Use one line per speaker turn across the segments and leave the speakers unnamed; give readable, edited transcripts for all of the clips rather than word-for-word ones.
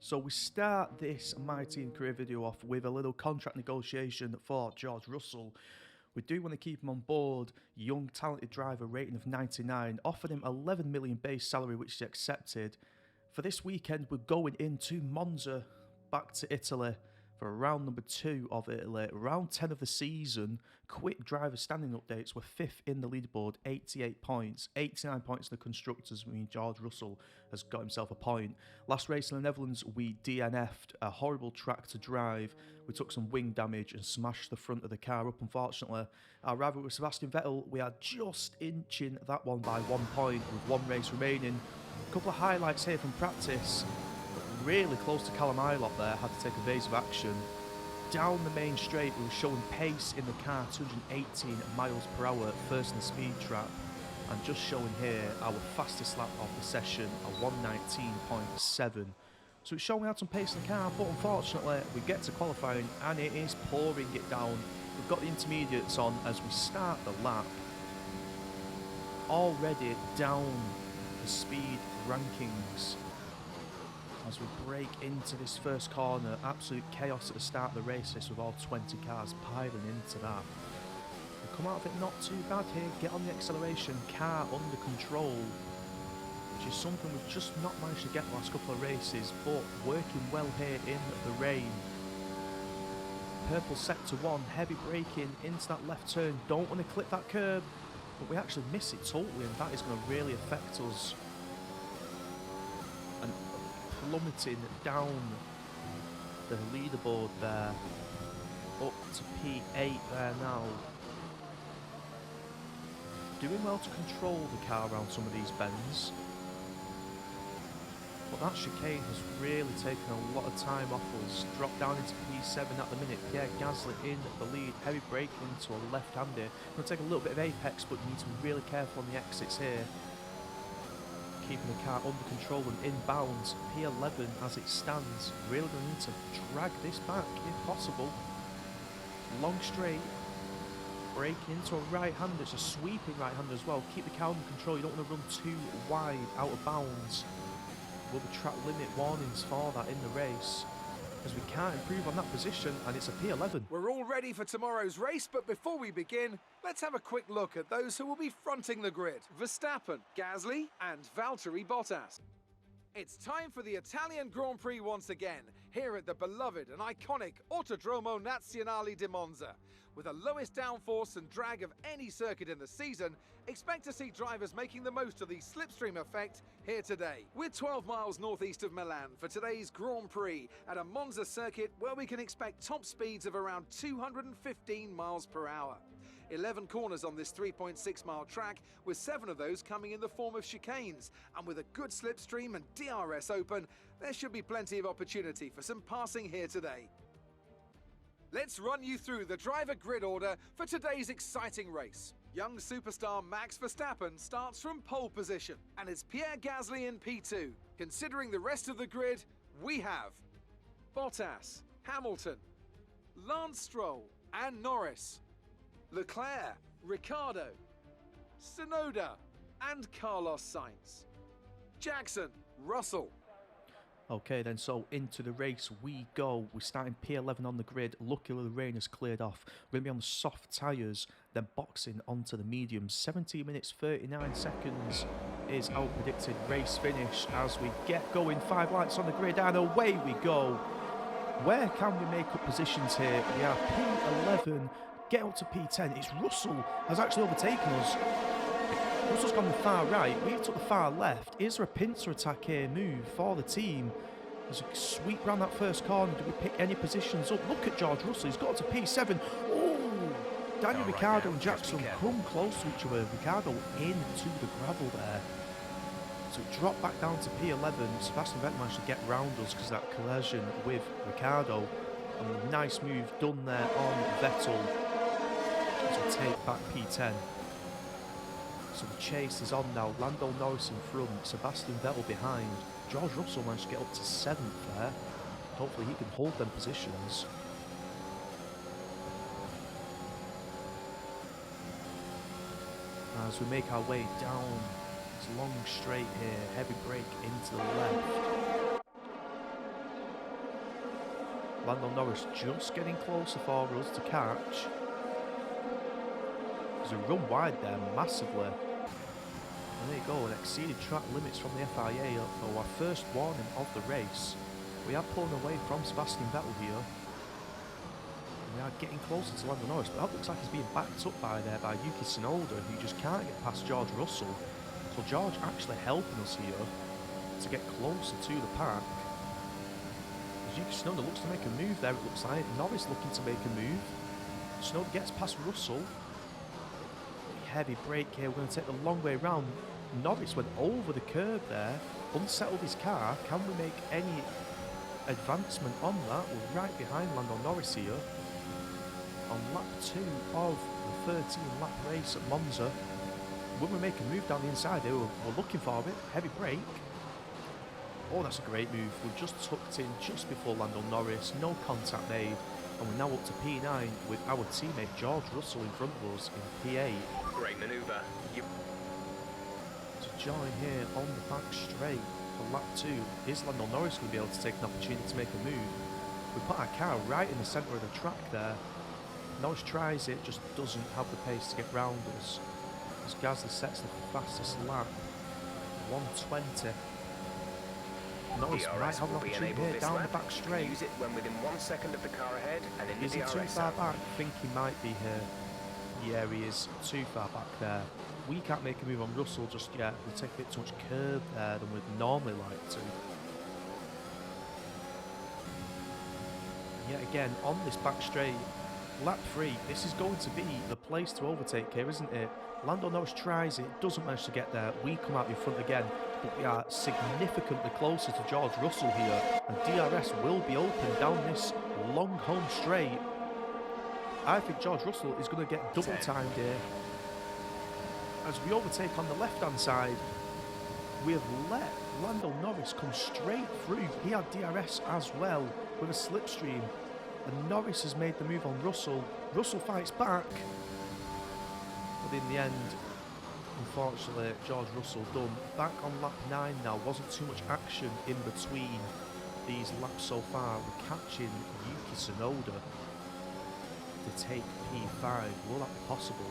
So we start this My Team Career video off with a little contract negotiation for George Russell. We do want to keep him on board. Young, talented driver, rating of 99. Offered him 11 million base salary, which he accepted. For this weekend, we're going into Monza, back to Italy, for round number 2 of Italy. Round 10 of the season. Quick driver standing updates. We're 5th in the leaderboard, 88 points. 89 points in the constructors. I mean, George Russell has got himself a point. Last race in the Netherlands, we DNF'd. A horrible track to drive. We took some wing damage and smashed the front of the car up, unfortunately. Our rival with Sebastian Vettel, we are just inching that one by 1 point with 1 race remaining. A couple of highlights here from practice. Really close to Callum Ilott there, had to take evasive action. Down the main straight, we were showing pace in the car, 218 miles per hour, first in the speed trap. And just showing here our fastest lap of the session, a 119.7. So it's showing we had some pace in the car, but unfortunately we get to qualifying and it is pouring it down. We've got the intermediates on as we start the lap. Already down the speed rankings. As we break into this first corner, absolute chaos at the start of the race, this with all 20 cars piling into that. We come out of it not too bad here, get on the acceleration, car under control, which is something we've just not managed to get the last couple of races, but working well here in the rain. Purple sector 1, heavy braking into that left turn, don't want to clip that curb, but we actually miss it totally, and that is going to really affect us. And plummeting down the leaderboard there, up to P8 there now. Doing well to control the car around some of these bends, but that chicane has really taken a lot of time off us. Dropped down into P7 at the minute. Pierre Gasly in the lead, heavy braking to a left-hander. Going to take a little bit of apex, but you need to be really careful on the exits here. Keeping the car under control and inbounds. P11 as it stands. Really going to need to drag this back if possible. Long straight. Break into a right-hander. It's a sweeping right-hander as well. Keep the car under control. You don't want to run too wide out of bounds. Will be track limit warnings for that in the race, as we can't improve on that position, and it's a P11.
We're all ready for tomorrow's race, but before we begin, let's have a quick look at those who will be fronting the grid. Verstappen, Gasly and Valtteri Bottas. It's time for the Italian Grand Prix once again, here at the beloved and iconic Autodromo Nazionale di Monza. With the lowest downforce and drag of any circuit in the season, expect to see drivers making the most of the slipstream effect here today. We're 12 miles northeast of Milan for today's Grand Prix at a Monza circuit where we can expect top speeds of around 215 miles per hour. 11 corners on this 3.6 mile track, with 7 of those coming in the form of chicanes, and with a good slipstream and DRS open, there should be plenty of opportunity for some passing here today. Let's run you through the driver grid order for today's exciting race. Young superstar Max Verstappen starts from pole position, and it's Pierre Gasly in P2. Considering the rest of the grid, we have Bottas, Hamilton, Lance Stroll and Norris, Leclerc, Ricciardo, Tsunoda and Carlos Sainz, Jackson, Russell.
Okay then, so into the race we go. We're starting P11 on the grid. Luckily the rain has cleared off. We're going to be on the soft tyres, then boxing onto the mediums. 17 minutes 39 seconds is our predicted race finish as we get going. 5 lights on the grid and away we go. Where can we make up positions here? We are P11, get up to P10. It's Russell has actually overtaken us. Russell's gone the far right, we took the far left. Is there a pincer attack here move for the team? There's a sweep round that first corner. Do we pick any positions up? Look at George Russell, he's got to P7. Oh! Daniel Ricciardo and Jackson come close to each other. Ricciardo into the gravel there. So we drop back down to P11. Sebastian Vettel managed to get round us because of that collision with Ricciardo. And a nice move done there on Vettel to take back P10. So the chase is on now. Lando Norris in front, Sebastian Vettel behind. George Russell managed to get up to 7th there. Hopefully he can hold them positions. As we make our way down this long straight here, heavy brake into the left. Lando Norris just getting closer for us to catch. There's a run wide there massively. And there you go, an exceeded track limits from the FIA for our first warning of the race. We are pulling away from Sebastian Vettel here. We are getting closer to Lando Norris, but that looks like he's being backed up by Yuki Tsunoda, who just can't get past George Russell. So George actually helping us here to get closer to the pack. As Yuki Tsunoda looks to make a move there, it looks like. Norris looking to make a move. Tsunoda gets past Russell. Heavy brake here, we're going to take the long way round. Norris went over the curb there, unsettled his car. Can we make any advancement on that? We're right behind Lando Norris here on lap 2 of the 13-lap race at Monza. When we make a move down the inside here, we're looking for it. Heavy brake. Oh, that's a great move. We've just tucked in just before Lando Norris. No contact made. And we're now up to P9 with our teammate George Russell in front of us in P8.
Great manoeuvre.
To join here on the back straight for lap 2. Is Lando Norris going to be able to take an opportunity to make a move? We put our car right in the centre of the track there. Norris tries it, just doesn't have the pace to get round us. As Gasly sets the fastest lap, 120. Norris might have an opportunity here down the back straight.
Use it when within 1 second of the car ahead and in the
Is he too far back? I think he might be here. Yeah, he is too far back there. We can't make a move on Russell just yet. We take a bit too much curve there than we'd normally like to. Yet again, on this back straight, lap 3, this is going to be the place to overtake here, isn't it? Lando Norris tries it, doesn't manage to get there. We come out in front again, but we are significantly closer to George Russell here, and DRS will be open down this long home straight. I think George Russell is going to get double timed here. As we overtake on the left-hand side, we have let Lando Norris come straight through. He had DRS as well with a slipstream, and Norris has made the move on Russell. Russell fights back, but in the end, unfortunately, George Russell done. Back on lap 9 now, wasn't too much action in between these laps so far. We're catching Yuki Tsunoda to take P5. Will that be possible?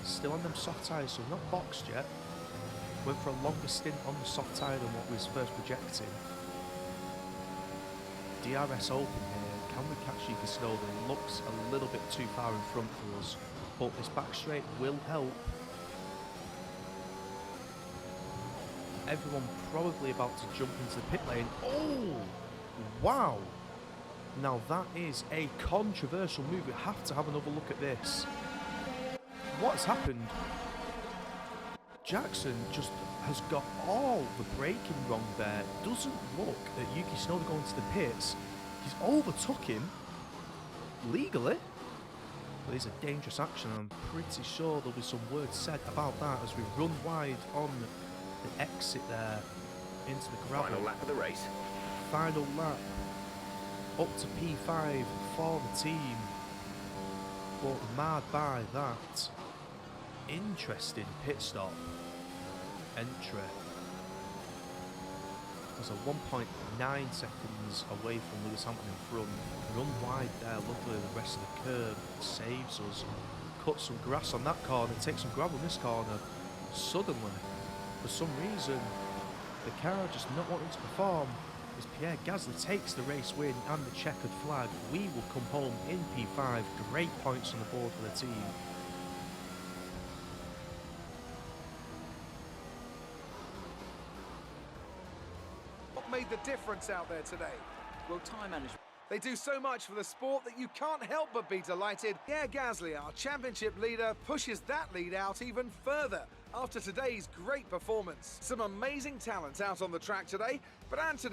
Still on them soft tyres, so not boxed yet. Went for a longer stint on the soft tyre than what was first projecting. DRS open here. Can we catch Yuki Tsunoda? Looks a little bit too far in front for us, but this back straight will help. Everyone probably about to jump into the pit lane. Oh, wow. Now that is a controversial move. We have to have another look at this. What's happened? Jackson just has got all the braking wrong there. Doesn't look at Yuki Tsunoda going to the pits. He's overtook him legally. But it's a dangerous action. I'm pretty sure there'll be some words said about that as we run wide on the exit there into the gravel.
Final lap of the race.
Final lap. Up to P5 for the team. But marred by that interesting pit stop entry. There's a 1.9 seconds away from Lewis Hamilton in front. Run wide there, luckily the rest of the curb saves us. Cut some grass on that corner, take some gravel in this corner. Suddenly, for some reason, the car just not wanting to perform. As Pierre Gasly takes the race win and the checkered flag, we will come home in P5. Great points on the board for the team.
What made the difference out there today?
Well, time management.
They do so much for the sport that you can't help but be delighted. Pierre Gasly, our championship leader, pushes that lead out even further after today's great performance. Some amazing talent out on the track today, but Anthony